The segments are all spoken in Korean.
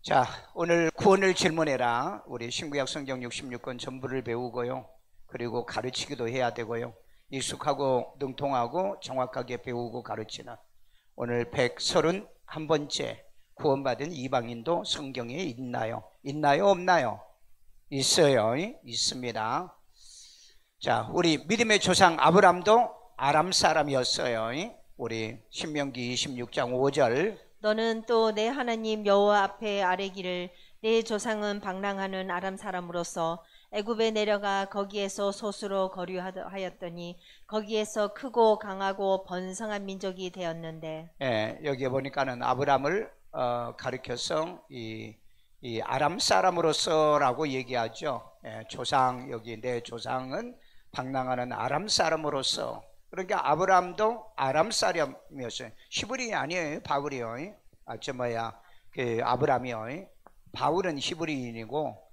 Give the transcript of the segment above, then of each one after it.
자, 오늘 구원을 질문해라. 우리 신구약 성경 66권 전부를 배우고요. 그리고 가르치기도 해야 되고요. 익숙하고 능통하고 정확하게 배우고 가르치는 오늘 131번째 구원받은 이방인도 성경에 있나요? 있나요? 없나요? 있어요. 있습니다. 자, 우리 믿음의 조상 아브람도 아람 사람이었어요. 우리 신명기 26장 5절 너는 또 내 하나님 여호와 앞에 아뢰기를 내 조상은 방랑하는 아람 사람으로서 애굽에 내려가 거기에서 소수로 거류하였더니 거기에서 크고 강하고 번성한 민족이 되었는데. 여기에 보니까는 아브람을 가리켜서 이 아람 사람으로서라고 얘기하죠. 조상, 여기 내 조상은 방랑하는 아람 사람으로서. 그러니까 아브람도 아람 사람이었어요. 히브리 아니에요. 바울이요. 그 아브람이요. 바울은 히브리인이고,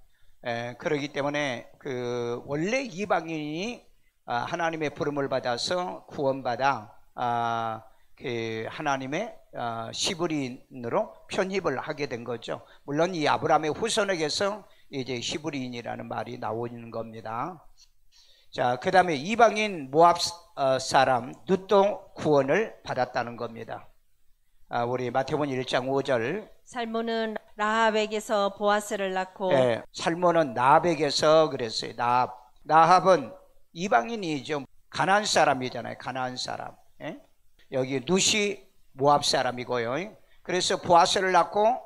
그러기 때문에 그 원래 이방인이 하나님의 부름을 받아서 구원받아 그 하나님의 히브리인으로 편입을 하게 된 거죠. 물론 이 아브람의 후손에게서 이제 히브리인이라는 말이 나오는 겁니다. 자, 그 다음에 이방인 모압 사람 룻도 구원을 받았다는 겁니다. 우리 마태복음 1장 5절 살몬은 라합에게서 보아스를 낳고. 살몬은 나합에게서 그랬어요. 나합은 이방인이죠. 가나안 사람이잖아요. 가나안 사람. 여기 룻이 모압 사람이고요. 그래서 보아스를 낳고,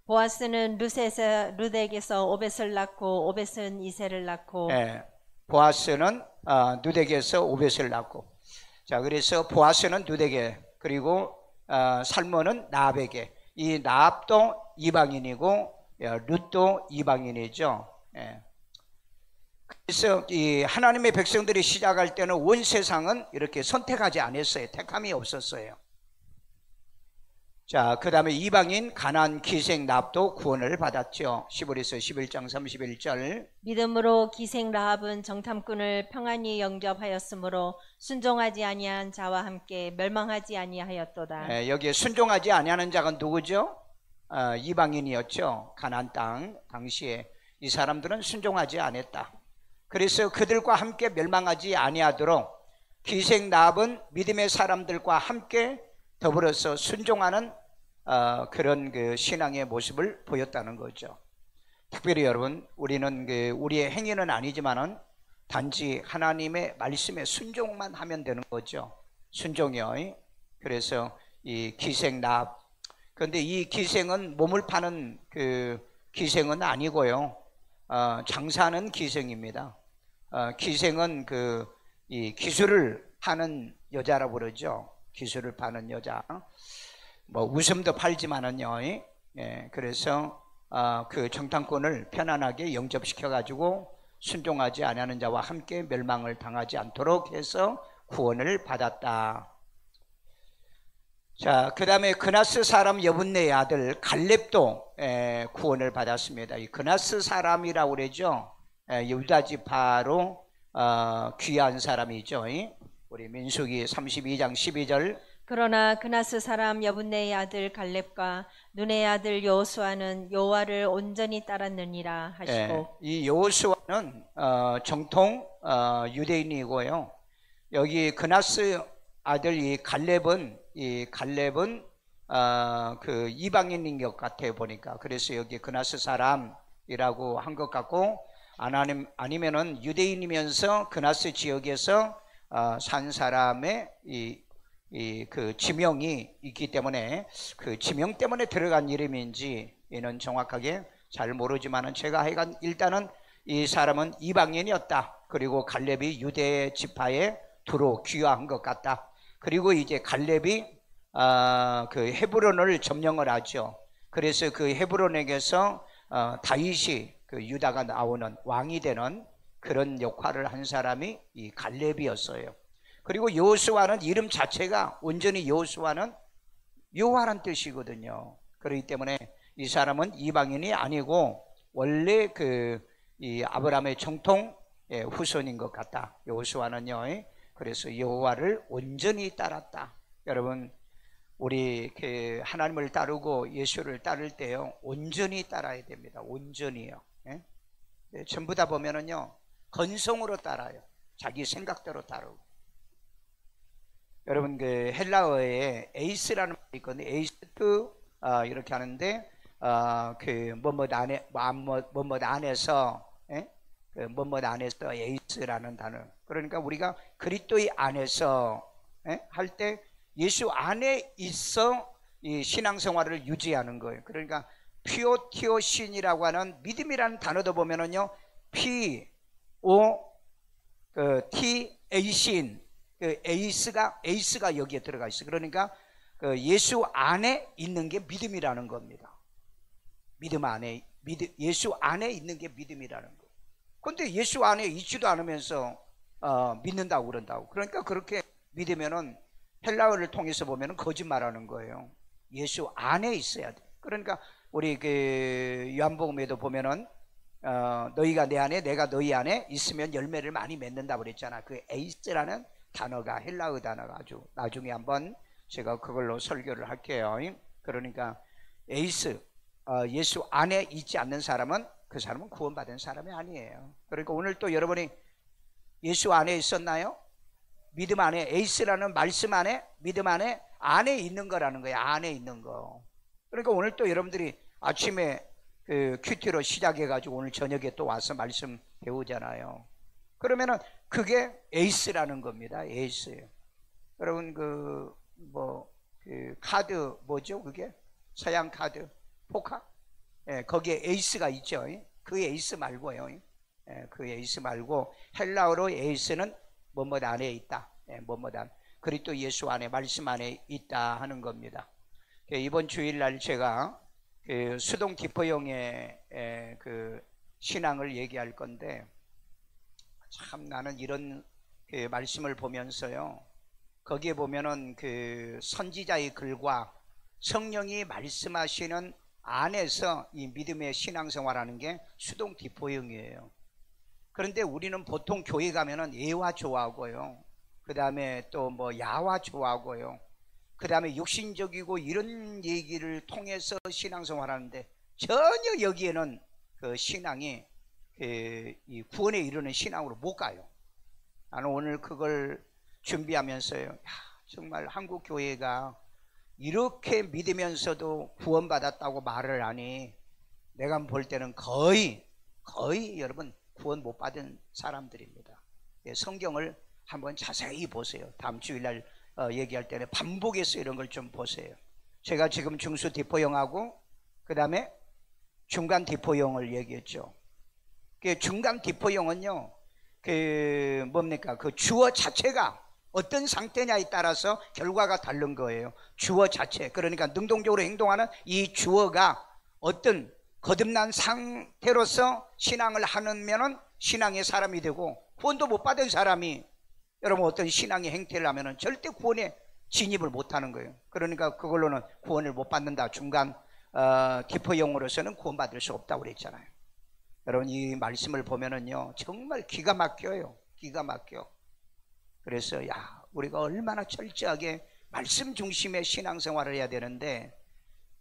보아스는 룻에게서 오벳을 낳고 오벳은 이새를 낳고. 보아스는 룻에게서 오벳을 낳고. 자, 그래서 보아스는 룻에게, 그리고 살몬은 나합에게. 이 나합도 이방인이고 룻도 이방인이죠. 그래서 이 하나님의 백성들이 시작할 때는 온 세상은 이렇게 선택하지 않았어요. 택함이 없었어요. 자, 그 다음에 이방인 가나안 기생 납도 구원을 받았죠. 시브리서 11장 31절 믿음으로 기생 라합은 정탐꾼을 평안히 영접하였으므로 순종하지 아니한 자와 함께 멸망하지 아니하였도다. 여기에 순종하지 아니하는 자가 누구죠? 이방인이었죠. 가나안 땅 당시에 이 사람들은 순종하지 않았다. 그래서 그들과 함께 멸망하지 아니하도록 기생 납은 믿음의 사람들과 함께 더불어서 순종하는 그런 그 신앙의 모습을 보였다는 거죠. 특별히 여러분, 우리는 우리의 행위는 아니지만은 단지 하나님의 말씀에 순종만 하면 되는 거죠. 순종이요. 그래서 이 기생납. 그런데 이 기생은 몸을 파는 그 기생은 아니고요. 장사하는 기생입니다. 기생은 이 기술을 파는 여자라고 그러죠. 기술을 파는 여자. 뭐 웃음도 팔지만은요. 그래서 그 정탐꾼을 편안하게 영접시켜 가지고 순종하지 아니하는 자와 함께 멸망을 당하지 않도록 해서 구원을 받았다. 자, 그 다음에 그나스 사람 여분네의 아들 갈렙도 구원을 받았습니다. 이 그나스 사람이라고 그러죠. 유다 지파로 귀한 사람이죠. 우리 민수기 32장 12절 그러나 그나스 사람 여분네의 아들 갈렙과 눈의 아들 여호수아는 여호와를 온전히 따랐느니라 하시고. 이 여호수아는 정통 유대인이고요. 여기 그나스 아들 이 갈렙은 그 이방인인 것 같아요 보니까. 그래서 여기 그나스 사람이라고 한 것 같고, 아니면은 유대인이면서 그나스 지역에서 산 사람의 그 지명이 있기 때문에 그 지명 때문에 들어간 이름인지 이는 정확하게 잘 모르지만은 제가 하여간 일단은 이 사람은 이방인이었다. 그리고 갈렙이 유대 지파에 두루 귀화한 것 같다. 그리고 이제 갈렙이 그 헤브론을 점령을 하죠. 그래서 그 헤브론에게서 다윗이 그 유다가 나오는 왕이 되는 그런 역할을 한 사람이 이 갈렙이었어요. 그리고 여호수아는 이름 자체가 온전히 여호수아는 여호와란 뜻이거든요. 그렇기 때문에 이 사람은 이방인이 아니고 원래 이 아브라함의 정통 후손인 것 같다. 여호수아는요. 그래서 여호와를 온전히 따랐다. 여러분, 우리 그 하나님을 따르고 예수를 따를 때요, 온전히 따라야 됩니다. 온전히요. 예? 전부 다 보면은요, 건성으로 따라요. 자기 생각대로 따르고. 여러분, 그 헬라어에 에이스라는 말이 있거든요. 에이스트 이렇게 하는데 그 뭐뭐 안에 뭐뭐 안에서, 예? 그 뭐뭐 안에서 에이스라는 단어. 그러니까 우리가 그리스도의 안에서, 예? 할 때 예수 안에 있어 이 신앙생활을 유지하는 거예요. 그러니까 피오티오신이라고 하는 믿음이라는 단어도 보면은요, P O T 에이신, 그 에이스가 여기에 들어가 있어. 그러니까 그 예수 안에 있는 게 믿음이라는 겁니다. 예수 안에 있는 게 믿음이라는 거. 근데 예수 안에 있지도 않으면서 믿는다고 그런다고. 그러니까 그렇게 믿으면은 헬라어를 통해서 보면은 거짓말하는 거예요. 예수 안에 있어야 돼. 그러니까 우리 그 요한복음에도 보면은 너희가 내 안에 내가 너희 안에 있으면 열매를 많이 맺는다고 그랬잖아. 그 에이스라는 단어가, 헬라어 단어가 아주 나중에 한번 제가 그걸로 설교를 할게요. 그러니까 에이스, 예수 안에 있지 않는 사람은 그 사람은 구원받은 사람이 아니에요. 그러니까 오늘 또 여러분이 예수 안에 있었나요? 믿음 안에, 에이스라는 말씀 안에, 믿음 안에 있는 거라는 거예요. 안에 있는 거. 그러니까 오늘 또 여러분들이 아침에 그 큐티로 시작해가지고 오늘 저녁에 또 와서 말씀 배우잖아요. 그러면은 그게 에이스라는 겁니다. 에이스예요. 여러분 그 카드 뭐죠? 그게 서양 카드 포카? 예, 거기에 에이스가 있죠. 그 에이스 말고요. 예, 그 에이스 말고 헬라어로 에이스는 뭐뭐 안에 있다. 예, 뭐뭐 안. 그리스도 예수 안에, 말씀 안에 있다 하는 겁니다. 이번 주일날 제가 그 수동 기포용의 그 신앙을 얘기할 건데, 참 나는 이런 그 말씀을 보면서요, 거기에 보면은 그 선지자의 글과 성령이 말씀하시는 안에서 이 믿음의 신앙생활하는 게 수동 기포용이에요. 그런데 우리는 보통 교회 가면은 예화 좋아하고요, 그 다음에 또 뭐 야화 좋아하고요, 그 다음에 육신적이고 이런 얘기를 통해서 신앙생활하는데 전혀 여기에는 그 신앙이 이 구원에 이르는 신앙으로 못 가요. 나는 오늘 그걸 준비하면서요, 야, 정말 한국 교회가 이렇게 믿으면서도 구원받았다고 말을 하니 내가 볼 때는 거의 여러분 구원 못 받은 사람들입니다. 성경을 한번 자세히 보세요. 다음 주일날 얘기할 때는 반복해서 이런 걸 좀 보세요. 제가 지금 중수 디포용하고 그 다음에 중간 디포용을 얘기했죠. 그 중간 디포용은요, 그 뭡니까? 그 주어 자체가 어떤 상태냐에 따라서 결과가 다른 거예요. 주어 자체. 그러니까 능동적으로 행동하는 이 주어가 어떤 거듭난 상태로서 신앙을 하면은 신앙의 사람이 되고, 구원도 못 받은 사람이 여러분 어떤 신앙의 행태를 하면은 절대 구원에 진입을 못 하는 거예요. 그러니까 그걸로는 구원을 못 받는다. 중간 디포용으로서는 구원받을 수 없다고 그랬잖아요. 여러분 이 말씀을 보면은요, 정말 기가 막혀요. 기가 막혀. 그래서 야, 우리가 얼마나 철저하게 말씀 중심의 신앙생활을 해야 되는데,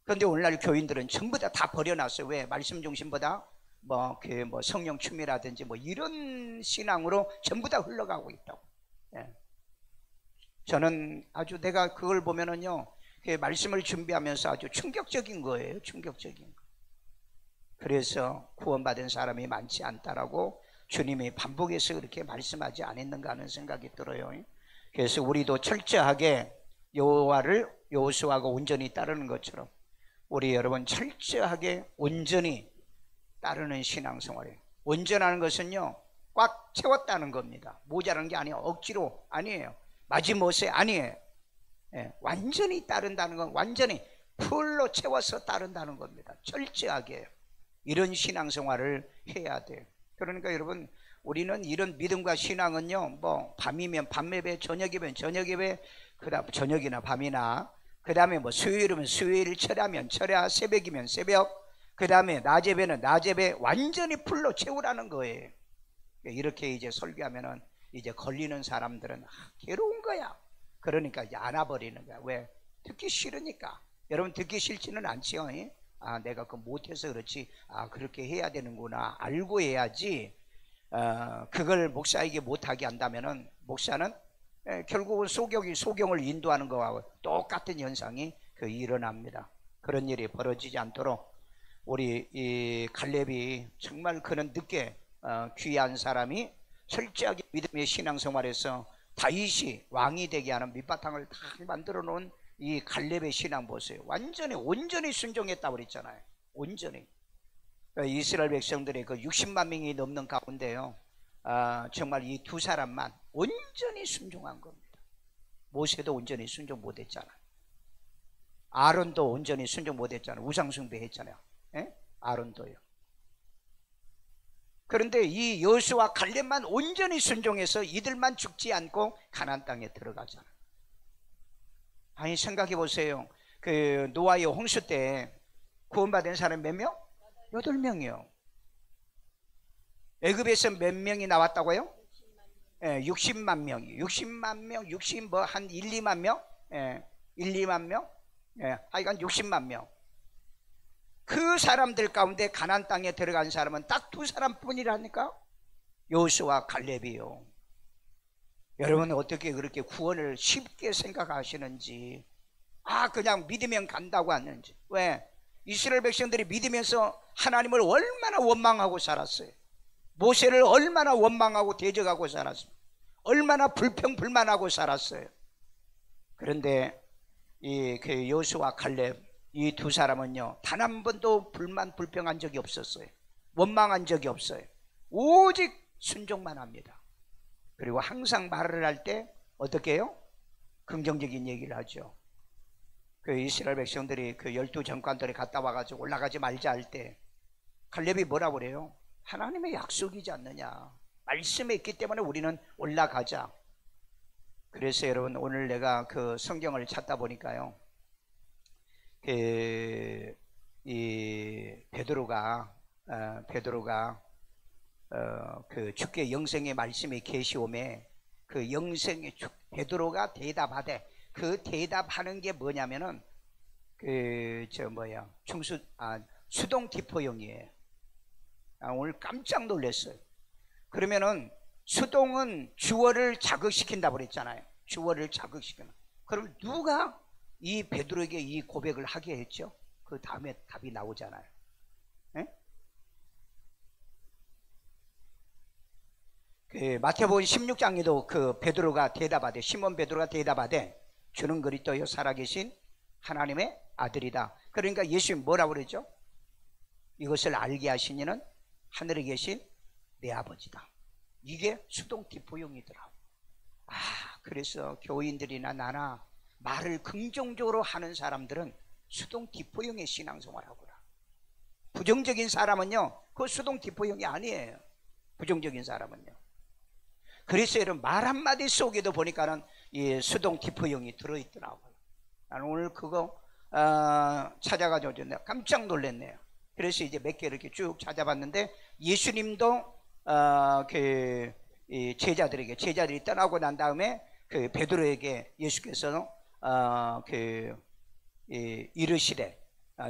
그런데 오늘날 교인들은 전부 다 버려놨어요. 왜? 말씀 중심보다 뭐 성령 춤이라든지 뭐 이런 신앙으로 전부 다 흘러가고 있다고. 예. 저는 아주 내가 그걸 보면은요, 그 말씀을 준비하면서 아주 충격적인 거예요. 충격적인 거. 그래서 구원받은 사람이 많지 않다라고 주님이 반복해서 그렇게 말씀하지 않았는가 하는 생각이 들어요. 그래서 우리도 철저하게 여호수아가 온전히 따르는 것처럼 우리 여러분 철저하게 온전히 따르는 신앙생활이에요. 온전하는 것은요, 꽉 채웠다는 겁니다. 모자란 게 아니에요. 억지로 아니에요. 마지못해 아니에요. 예, 완전히 따른다는 건 완전히 풀로 채워서 따른다는 겁니다. 철저하게 이런 신앙생활을 해야 돼요. 그러니까 여러분 우리는 이런 믿음과 신앙은요, 뭐 밤이면 밤예배, 저녁이면 저녁예배, 그다음 저녁이나 밤이나, 그 다음에 뭐 수요일이면 수요일, 철야면 철야, 새벽이면 새벽, 그 다음에 낮예배는 낮예배, 완전히 풀로 채우라는 거예요. 이렇게 이제 설교하면은 이제 걸리는 사람들은 괴로운 거야. 그러니까 이제 안아버리는 거야. 왜? 듣기 싫으니까. 여러분 듣기 싫지는 않지요. 아, 내가 그 못해서 그렇지. 아, 그렇게 해야 되는구나. 알고 해야지. 그걸 목사에게 못하게 한다면은 목사는 결국은 소경을 인도하는 거하고 똑같은 현상이 일어납니다. 그런 일이 벌어지지 않도록 우리 이 갈렙이 정말 그런 늦게 귀한 사람이 철저하게 믿음의 신앙생활에서 다윗이 왕이 되게 하는 밑바탕을 다 만들어 놓은 이 갈렙의 신앙 보세요. 온전히 순종했다고 그랬잖아요. 온전히. 이스라엘 백성들의 그 60만 명이 넘는 가운데요, 정말 이 두 사람만 온전히 순종한 겁니다. 모세도 온전히 순종 못했잖아요. 아론도 온전히 순종 못했잖아요. 우상숭배 했잖아요. 아론도요. 그런데 이 여호수아 갈렙만 온전히 순종해서 이들만 죽지 않고 가나안 땅에 들어가잖아요. 아니, 생각해 보세요. 그 노아의 홍수 때 구원받은 사람 몇 명? 8명이요. 애굽에서 몇 명이 나왔다고요? 60만 명이. 60만 명, 60 뭐 한 1, 2만 명? 1, 2만 명? 하여간 60만 명. 그 사람들 가운데 가나안 땅에 들어간 사람은 딱 두 사람뿐이라니까. 여호수아 갈렙이요. 여러분 어떻게 그렇게 구원을 쉽게 생각하시는지, 그냥 믿으면 간다고 하는지. 왜? 이스라엘 백성들이 믿으면서 하나님을 얼마나 원망하고 살았어요. 모세를 얼마나 원망하고 대적하고 살았어요. 얼마나 불평불만하고 살았어요. 그런데 이 여호수아 갈렙 이 두 사람은요, 단 한 번도 불평한 적이 없었어요. 원망한 적이 없어요. 오직 순종만 합니다. 그리고 항상 말을 할 때 어떻게 해요? 긍정적인 얘기를 하죠. 그 이스라엘 백성들이 그 12정관들이 갔다 와가지고 올라가지 말자 할 때 갈렙이 뭐라고 그래요? 하나님의 약속이지 않느냐. 말씀에 있기 때문에 우리는 올라가자. 그래서 여러분 오늘 내가 그 성경을 찾다 보니까요, 이 베드로가 그 주께 영생의 말씀이 계시오매 그 영생의 베드로가 대답하되, 그 대답하는 게 뭐냐면은 수동 디포용이에요. 오늘 깜짝 놀랐어요. 그러면은 수동은 주어를 자극시킨다고 그랬잖아요. 주어를 자극시키는. 그럼 누가 이 베드로에게 이 고백을 하게 했죠? 그 다음에 답이 나오잖아요. 그 마태복음 16장에도 그 베드로가 대답하되, 시몬 베드로가 대답하되 주는 그리스도요 살아계신 하나님의 아들이다. 그러니까 예수님 뭐라고 그러죠? 이것을 알게 하신 이는 하늘에 계신 내 아버지다. 이게 수동 디포용이더라고. 그래서 교인들이나 나나 말을 긍정적으로 하는 사람들은 수동 디포용의 신앙생활하구나. 부정적인 사람은요, 그 수동 디포용이 아니에요. 부정적인 사람은요. 그래서 여러분 말 한마디 속에도 보니까는 이 수동 디포용이 들어있더라고요. 나는 오늘 그거 찾아가지고 깜짝 놀랐네요. 그래서 이제 몇 개 이렇게 쭉 찾아봤는데, 예수님도 제자들이 떠나고 난 다음에 그 베드로에게 예수께서는 이르시되,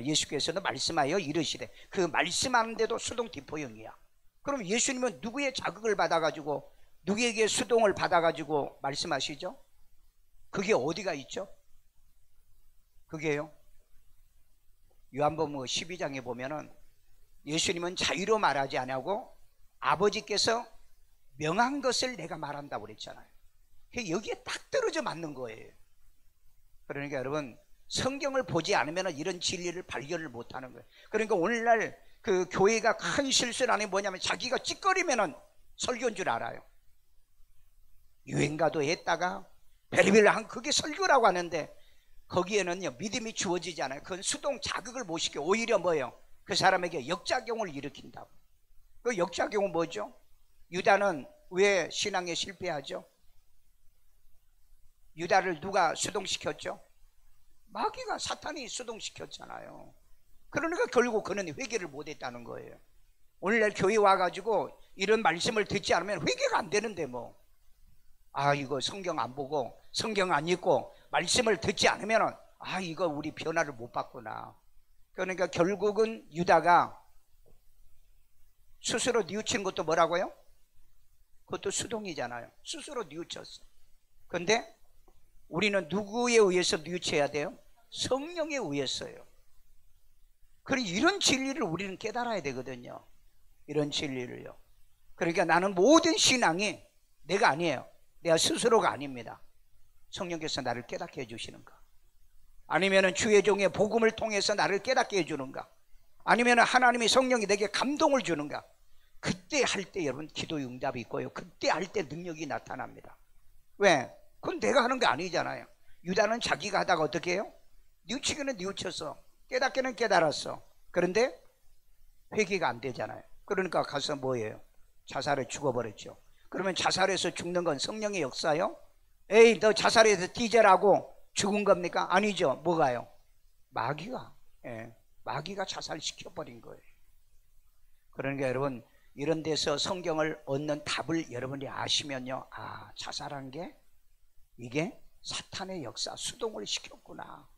예수께서는 말씀하여 이르시되, 그 말씀하는데도 수동 디포용이야. 그럼 예수님은 누구의 자극을 받아가지고, 누구에게 수동을 받아가지고 말씀하시죠? 그게 어디가 있죠? 그게요, 요한복음 12장에 보면은 예수님은 자유로 말하지 아니하고 아버지께서 명한 것을 내가 말한다고 그랬잖아요. 여기에 딱 떨어져 맞는 거예요. 그러니까 여러분 성경을 보지 않으면 이런 진리를 발견을 못하는 거예요. 그러니까 오늘날 그 교회가 큰 실수는 뭐냐면, 자기가 찌꺼리면은 설교인 줄 알아요. 유행가도 했다가 베리벨 한 그게 설교라고 하는데, 거기에는요 믿음이 주어지지 않아요. 그건 수동 자극을 못 시켜. 오히려 뭐예요? 그 사람에게 역작용을 일으킨다고. 그 역작용은 뭐죠? 유다는 왜 신앙에 실패하죠? 유다를 누가 수동시켰죠? 마귀가, 사탄이 수동시켰잖아요. 그러니까 결국 그는 회개를 못했다는 거예요. 오늘날 교회 와가지고 이런 말씀을 듣지 않으면 회개가 안 되는데 이거 성경 안 보고 성경 안 읽고 말씀을 듣지 않으면 아, 이거 우리 변화를 못 봤구나. 그러니까 결국은 유다가 스스로 뉘우치는 것도 뭐라고요? 그것도 수동이잖아요. 스스로 뉘우쳤어. 그런데 우리는 누구에 의해서 뉘우쳐야 돼요? 성령에 의해서요. 그러니 이런 진리를 우리는 깨달아야 되거든요. 이런 진리를요. 그러니까 나는 모든 신앙이 내가 아니에요. 내가 스스로가 아닙니다. 성령께서 나를 깨닫게 해주시는가? 아니면 주의 종의 복음을 통해서 나를 깨닫게 해주는가? 아니면 하나님의 성령이 내게 감동을 주는가? 그때 할 때 여러분 기도의 응답이 있고요. 그때 할 때 능력이 나타납니다. 왜? 그건 내가 하는 게 아니잖아요. 유다는 자기가 하다가 어떻게 해요? 뉘우치기는 뉘우쳤어. 깨닫기는 깨달았어. 그런데 회개가 안 되잖아요. 그러니까 가서 뭐예요? 자살해 죽어버렸죠. 그러면 자살해서 죽는 건 성령의 역사요? 에이, 너 자살해서 뒤져라고 죽은 겁니까? 아니죠. 뭐가요? 마귀가, 마귀가 자살시켜버린 거예요. 그러니까 여러분, 이런 데서 성경을 얻는 답을 여러분이 아시면요, 아, 자살한 게 이게 사탄의 역사, 수동을 시켰구나.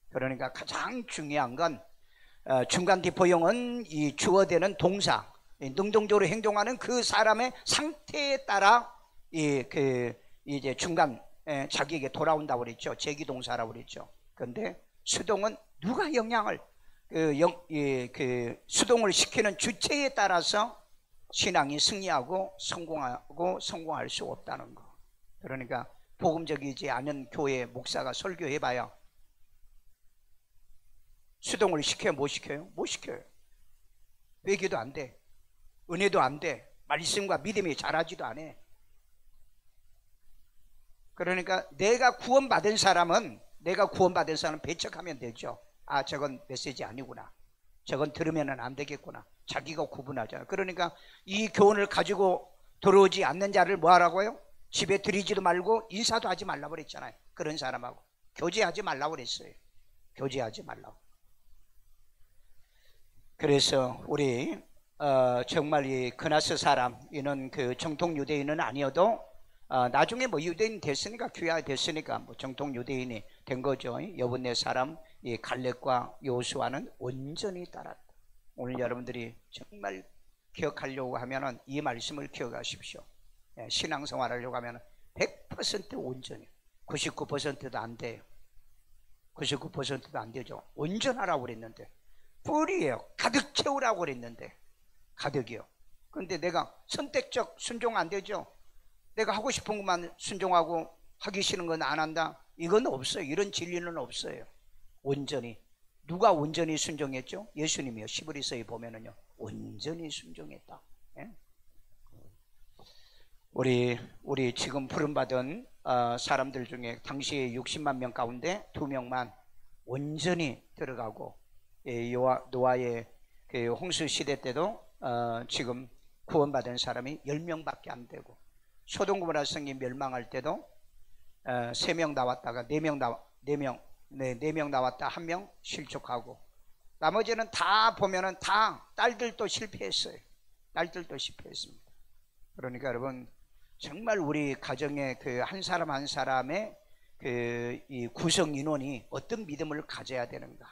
그러니까 가장 중요한 건 중간 디포용은 이 주어되는 동사, 능동적으로 행동하는 그 사람의 상태에 따라 이제 중간 자기에게 돌아온다고 그랬죠. 제기동사라고 그랬죠. 그런데 수동은 누가 영향을 수동을 시키는 주체에 따라서 신앙이 승리하고 성공할 수 없다는 거. 그러니까 복음적이지 않은 교회 목사가 설교해봐야 수동을 시켜요? 못 시켜요? 못 시켜요. 회개도 안 돼. 은혜도 안 돼. 말씀과 믿음이 자라지도 않아. 그러니까 내가 구원받은 사람은 배척하면 되죠. 아, 저건 메시지 아니구나. 저건 들으면 안 되겠구나. 자기가 구분하잖아요. 그러니까 이 교훈을 가지고 들어오지 않는 자를 뭐 하라고요? 집에 들이지도 말고 인사도 하지 말라고 그랬잖아요. 그런 사람하고 교제하지 말라고 그랬어요. 교제하지 말라고. 그래서 우리 정말 이 그나스 사람, 이는 그 정통 유대인은 아니어도 나중에 뭐 유대인 됐으니까, 귀화 됐으니까 뭐 정통 유대인이 된 거죠. 여분네 사람 이 갈렙과 여호수아는 온전히 따랐다. 오늘 여러분들이 정말 기억하려고 하면은 이 말씀을 기억하십시오. 신앙생활 하려고 하면은 100% 온전히, 99%도 안 돼요. 99%도 안 되죠. 온전하라고 그랬는데, 뿔이에요. 가득 채우라고 그랬는데 가득이요. 그런데 내가 선택적 순종 안 되죠. 내가 하고 싶은 것만 순종하고 하기 싫은 건 안 한다, 이건 없어요. 이런 진리는 없어요. 온전히. 누가 온전히 순종했죠? 예수님이요. 시브리서에 보면은요, 온전히 순종했다. 예? 우리 지금 부름받은 사람들 중에 당시에 60만 명 가운데 2명만 온전히 들어가고, 노아의 그 홍수 시대 때도 지금 구원받은 사람이 10명밖에 안 되고, 소돔 고모라 성이 멸망할 때도 3명 나왔다가 4명 나왔다 1명 실족하고, 나머지는 다 보면은 다 딸들도 실패했어요. 딸들도 실패했습니다. 그러니까 여러분, 정말 우리 가정의 그 한 사람 한 사람의 이 구성 인원이 어떤 믿음을 가져야 되는가?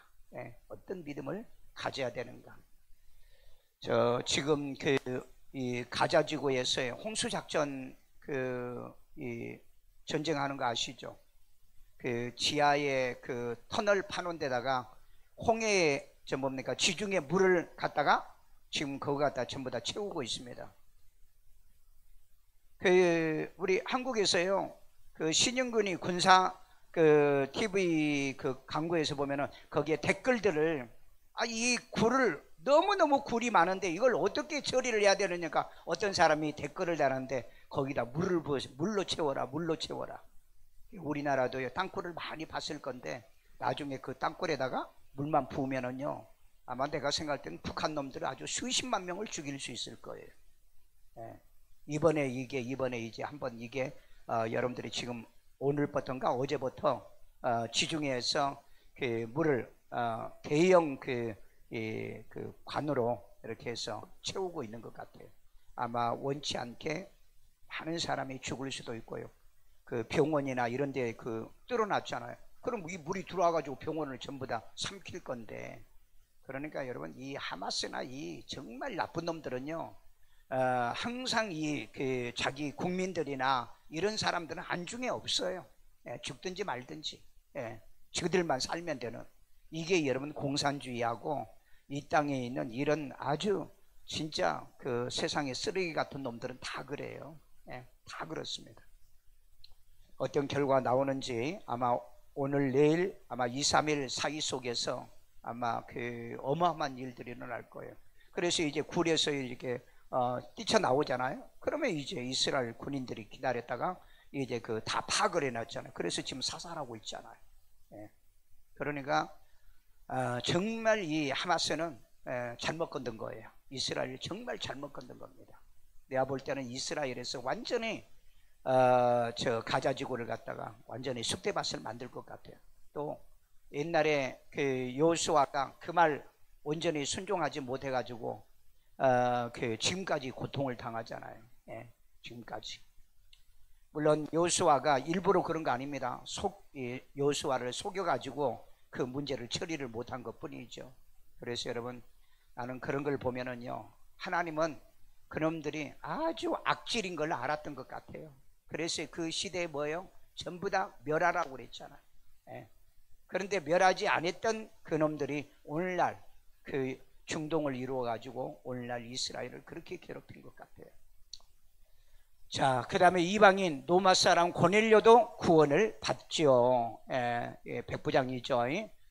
어떤 믿음을 가져야 되는가? 지금 이 가자 지구에서의 홍수 작전 이 전쟁하는 거 아시죠? 지하에 터널 파놓은 데다가 홍해 뭡니까? 지중해 물을 갖다가 지금 그거 갖다 전부 다 채우고 있습니다. 우리 한국에서요, 신영근이 군사 TV 광고에서 보면은 거기에 댓글들을, 이 굴을 너무너무 굴이 많은데 이걸 어떻게 처리를 해야 되느냐니까 어떤 사람이 댓글을 달았는데, 거기다 물을 부어서 물로 채워라. 우리나라도요, 땅굴을 많이 봤을 건데 나중에 그 땅굴에다가 물만 부으면은요, 아마 내가 생각할 때는 북한 놈들은 아주 수십만 명을 죽일 수 있을 거예요. 이번에 이제 한번 이게 여러분들이 지금 오늘부터인가 어제부터 지중해에서 물을 대형 관으로 이렇게 해서 채우고 있는 것 같아요. 아마 원치 않게 많은 사람이 죽을 수도 있고요. 병원이나 이런 데 뚫어놨잖아요. 그럼 이 물이 들어와가지고 병원을 전부 다 삼킬 건데. 그러니까 여러분, 이 하마스나 이 정말 나쁜 놈들은요, 항상 그 자기 국민들이나 이런 사람들은 안중에 없어요. 죽든지 말든지, 저들만 살면 되는. 이게 여러분 공산주의하고 이 땅에 있는 이런 아주 진짜 그 세상의 쓰레기 같은 놈들은 다 그래요. 다 그렇습니다. 어떤 결과가 나오는지 아마 오늘 내일 아마 2, 3일 사이 속에서 아마 그 어마어마한 일들이 일어날 거예요. 그래서 이제 굴에서 이렇게 뛰쳐나오잖아요. 그러면 이제 이스라엘 군인들이 기다렸다가 이제 그 다 파악을 해놨잖아요. 그래서 지금 사살하고 있잖아요. 그러니까 정말 이 하마스는 잘못 건든 거예요. 이스라엘 정말 잘못 건든 겁니다. 내가 볼 때는 이스라엘에서 완전히 저 가자지구를 갖다가 완전히 쑥대밭을 만들 것 같아요. 또 옛날에 그 여호수아가 그 말 온전히 순종하지 못해가지고 그 지금까지 고통을 당하잖아요. 지금까지. 물론 여호수아가 일부러 그런 거 아닙니다. 여호수아를 속여가지고 그 문제를 처리를 못한 것 뿐이죠. 그래서 여러분, 나는 그런 걸 보면은요, 하나님은 그놈들이 아주 악질인 걸 알았던 것 같아요. 그래서 그 시대에 뭐예요? 전부 다 멸하라고 그랬잖아요. 그런데 멸하지 않았던 그놈들이 오늘날 그 중동을 이루어 가지고 오늘날 이스라엘을 그렇게 괴롭힌 것 같아요. 자, 그 다음에 이방인 로마 사람 고넬료도 구원을 받죠. 백부장이죠.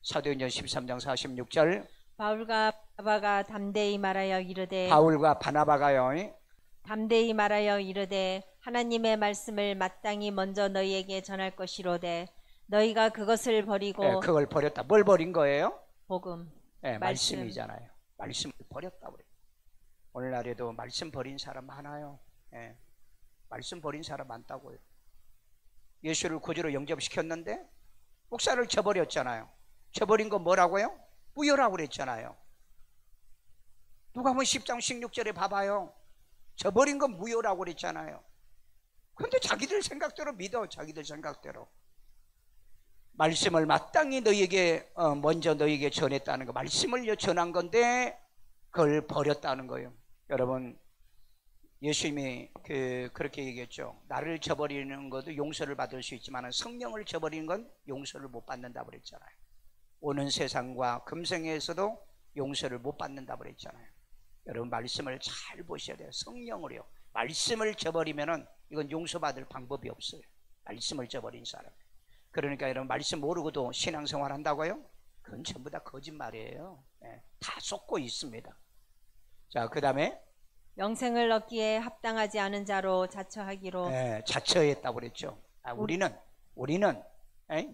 사도행전 13장 46절. 바울과 바나바가 담대히 말하여 이르되 바울과 바나바가요, 담대히 말하여 이르되 하나님의 말씀을 마땅히 먼저 너희에게 전할 것이로되 너희가 그것을 버리고 그걸 버렸다. 뭘 버린 거예요? 복음, 말씀이잖아요. 말씀을 버렸다 그래요. 오늘날에도 말씀 버린 사람 많아요. 말씀 버린 사람 많다고요. 예수를 구주로 영접시켰는데 목사를 저버렸잖아요. 저버린 건 뭐라고요? 무효라고 그랬잖아요. 누가복음 10장 16절에 봐봐요. 저버린 건 무효라고 그랬잖아요. 그런데 자기들 생각대로 믿어. 자기들 생각대로. 말씀을 마땅히 너희에게 먼저 너희에게 전했다는 거, 말씀을 전한 건데 그걸 버렸다는 거예요. 여러분, 예수님이 그렇게 얘기했죠. 나를 저버리는 것도 용서를 받을 수 있지만 성령을 저버리는 건 용서를 못 받는다고 그랬잖아요. 오는 세상과 금생에서도 용서를 못 받는다고 그랬잖아요. 여러분, 말씀을 잘 보셔야 돼요. 성령으로요. 말씀을 저버리면은 이건 용서받을 방법이 없어요. 말씀을 저버린 사람. 그러니까 여러분, 말씀 모르고도 신앙생활 한다고요? 그건 전부 다 거짓말이에요. 다 속고 있습니다. 자, 그 다음에 영생을 얻기에 합당하지 않은 자로 자처하기로. 자처했다고 그랬죠. 우리는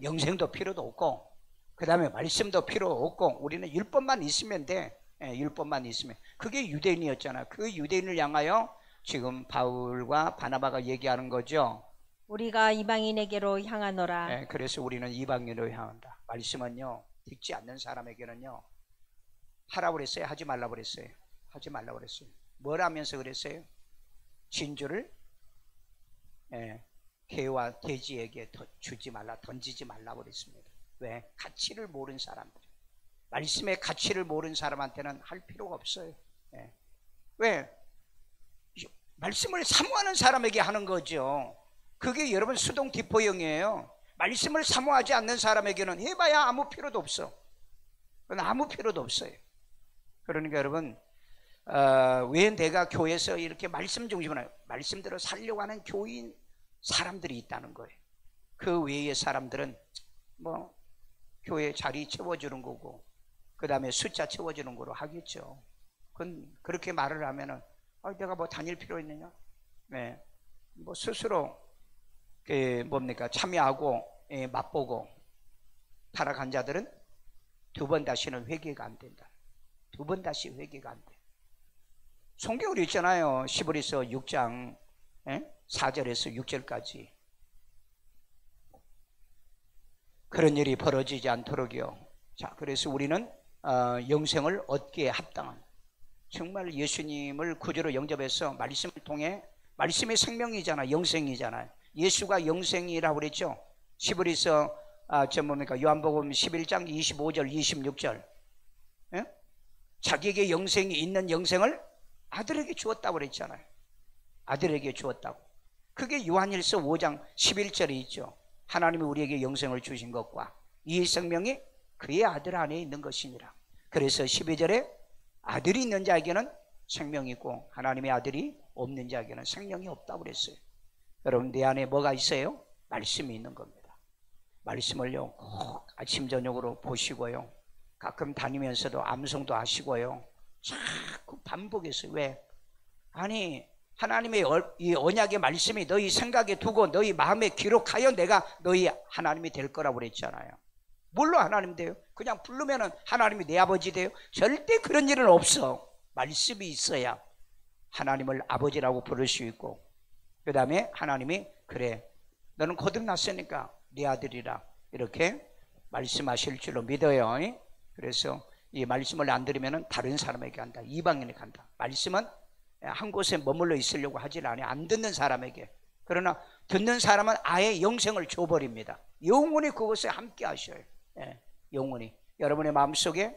영생도 필요도 없고, 그 다음에 말씀도 필요 없고, 우리는 율법만 있으면 돼. 율법만 있으면. 그게 유대인이었잖아. 그 유대인을 향하여 지금 바울과 바나바가 얘기하는 거죠. 우리가 이방인에게로 향하노라. 그래서 우리는 이방인으로 향한다. 말씀은요, 듣지 않는 사람에게는요, 하라고 그랬어요? 하지 말라고 그랬어요? 하지 말라고 그랬어요. 뭘 하면서 그랬어요? 진주를 개와 돼지에게 주지 말라, 던지지 말라고 그랬습니다. 왜? 가치를 모르는 사람들, 말씀의 가치를 모르는 사람한테는 할 필요가 없어요. 왜? 말씀을 사모하는 사람에게 하는 거죠. 그게 여러분 수동 디포형이에요. 말씀을 사모하지 않는 사람에게는 해봐야 아무 필요도 없어. 그건 아무 필요도 없어요. 그러니까 여러분, 왜 내가 교회에서 이렇게 말씀 중심으로 말씀대로 살려고 하는 교인 사람들이 있다는 거예요. 그 외의 사람들은 뭐 교회 자리 채워주는 거고, 그 다음에 숫자 채워주는 거로 하겠죠. 그건 그렇게 말을 하면은 내가 뭐 다닐 필요 있느냐? 뭐 스스로 참여하고 맛보고 타락한 자들은 두 번 다시는 회개가 안 된다. 두 번 다시 회개가 안 돼. 성경으로 있잖아요. 시브리서 6장 4절에서 6절까지. 그런 일이 벌어지지 않도록요. 자, 그래서 우리는 영생을 얻기에 합당한, 정말 예수님을 구주로 영접해서 말씀을 통해, 말씀이 생명이잖아, 영생이잖아요. 예수가 영생이라고 그랬죠. 시브리서 뭡니까? 요한복음 11장 25절, 26절. 예? 자기에게 영생이 있는 영생을 아들에게 주었다고 그랬잖아요. 아들에게 주었다고. 그게 요한일서 5장 11절에 있죠. 하나님이 우리에게 영생을 주신 것과 이 생명이 그의 아들 안에 있는 것이니라. 그래서 12절에 아들이 있는 자에게는 생명이 있고 하나님의 아들이 없는 자에게는 생명이 없다고 그랬어요. 여러분, 내 안에 뭐가 있어요? 말씀이 있는 겁니다. 말씀을요 꼭 아침 저녁으로 보시고요, 가끔 다니면서도 암송도 하시고요, 자꾸 반복해서. 왜? 아니, 하나님의 이 언약의 말씀이 너희 생각에 두고 너희 마음에 기록하여 내가 너희 하나님이 될 거라고 그랬잖아요. 뭘로 하나님 돼요? 그냥 부르면은 하나님이 내 아버지 돼요? 절대 그런 일은 없어. 말씀이 있어야 하나님을 아버지라고 부를 수 있고, 그 다음에 하나님이 그래, 너는 거듭났으니까 네 아들이라, 이렇게 말씀하실 줄로 믿어요. 그래서 이 말씀을 안 들으면 다른 사람에게 간다. 이방인에게 간다. 말씀은 한 곳에 머물러 있으려고 하질 않아요. 안 듣는 사람에게. 그러나 듣는 사람은 아예 영생을 줘버립니다. 영원히 그것에 함께 하셔요. 영원히. 여러분의 마음속에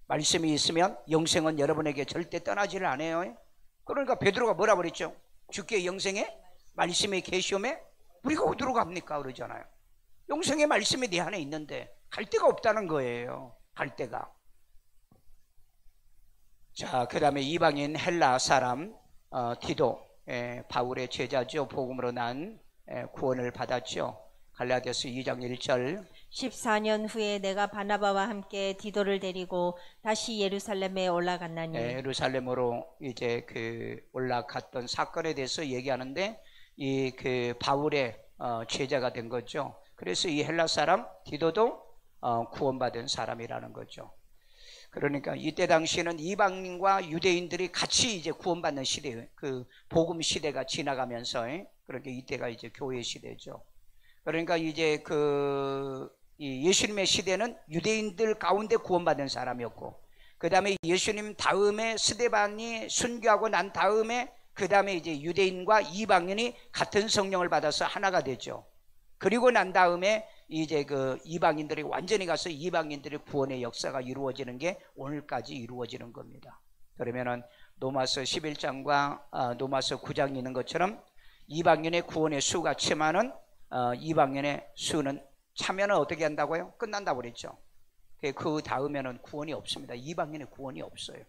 말씀이 있으면 영생은 여러분에게 절대 떠나지를 않아요. 그러니까 베드로가 뭐라 그랬죠? 주께 영생의 말씀이 계시오매 우리가 어디로 갑니까? 그러잖아요. 영생의 말씀이 내 안에 있는데 갈 데가 없다는 거예요. 갈 데가. 자, 그 다음에 이방인 헬라 사람 디도, 바울의 제자죠. 복음으로 난 구원을 받았죠. 갈라디아서 2장 1절. 14년 후에 내가 바나바와 함께 디도를 데리고 다시 예루살렘에 올라갔나니. 예루살렘으로 이제 올라갔던 사건에 대해서 얘기하는데, 이 바울의 제자가 된 거죠. 그래서 이 헬라 사람 디도도 구원받은 사람이라는 거죠. 그러니까 이때 당시에는 이방인과 유대인들이 같이 이제 구원받는 시대예요. 복음 시대가 지나가면서, 그러니까 이때가 이제 교회 시대죠. 그러니까 이제 이 예수님의 시대는 유대인들 가운데 구원받은 사람이었고, 그 다음에 예수님 다음에 스데반이 순교하고 난 다음에 그 다음에 이제 유대인과 이방인이 같은 성령을 받아서 하나가 되죠. 그리고 난 다음에 이제 이방인들이 완전히 가서 이방인들의 구원의 역사가 이루어지는 게 오늘까지 이루어지는 겁니다. 그러면은 로마서 11장과 로마서 9장이 있는 것처럼 이방인의 구원의 수가 치면은 이방인의 수는 차면은 어떻게 한다고요? 끝난다고 그랬죠. 그 다음에는 구원이 없습니다. 이방인의 구원이 없어요.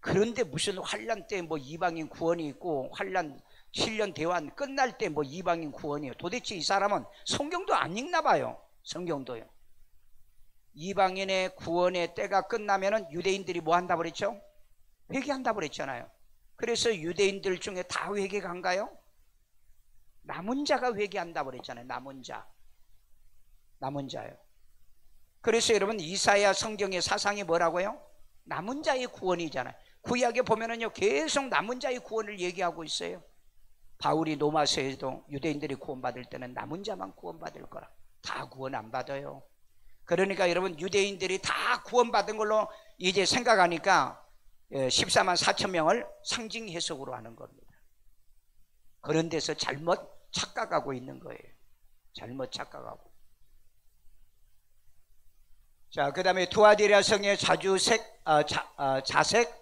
그런데 무슨 환란 때 뭐 이방인 구원이 있고, 환란 7년 대환 끝날 때 뭐 이방인 구원이에요. 도대체 이 사람은 성경도 안 읽나 봐요. 성경도요. 이방인의 구원의 때가 끝나면은 유대인들이 뭐 한다고 그랬죠? 회개한다고 그랬잖아요. 그래서 유대인들 중에 다 회개가 한가요? 남은 자가 회개한다고 그랬잖아요. 남은 자예요. 그래서 여러분, 이사야 성경의 사상이 뭐라고요? 남은 자의 구원이잖아요. 구약에 보면은요 계속 남은 자의 구원을 얘기하고 있어요. 바울이 로마서에도 유대인들이 구원받을 때는 남은 자만 구원받을 거라. 다 구원 안 받아요. 그러니까 여러분, 유대인들이 다 구원받은 걸로 이제 생각하니까 14만 4천 명을 상징 해석으로 하는 겁니다. 그런 데서 잘못 착각하고 있는 거예요. 잘못 착각하고. 자, 그 다음에 두아디라 성의 자색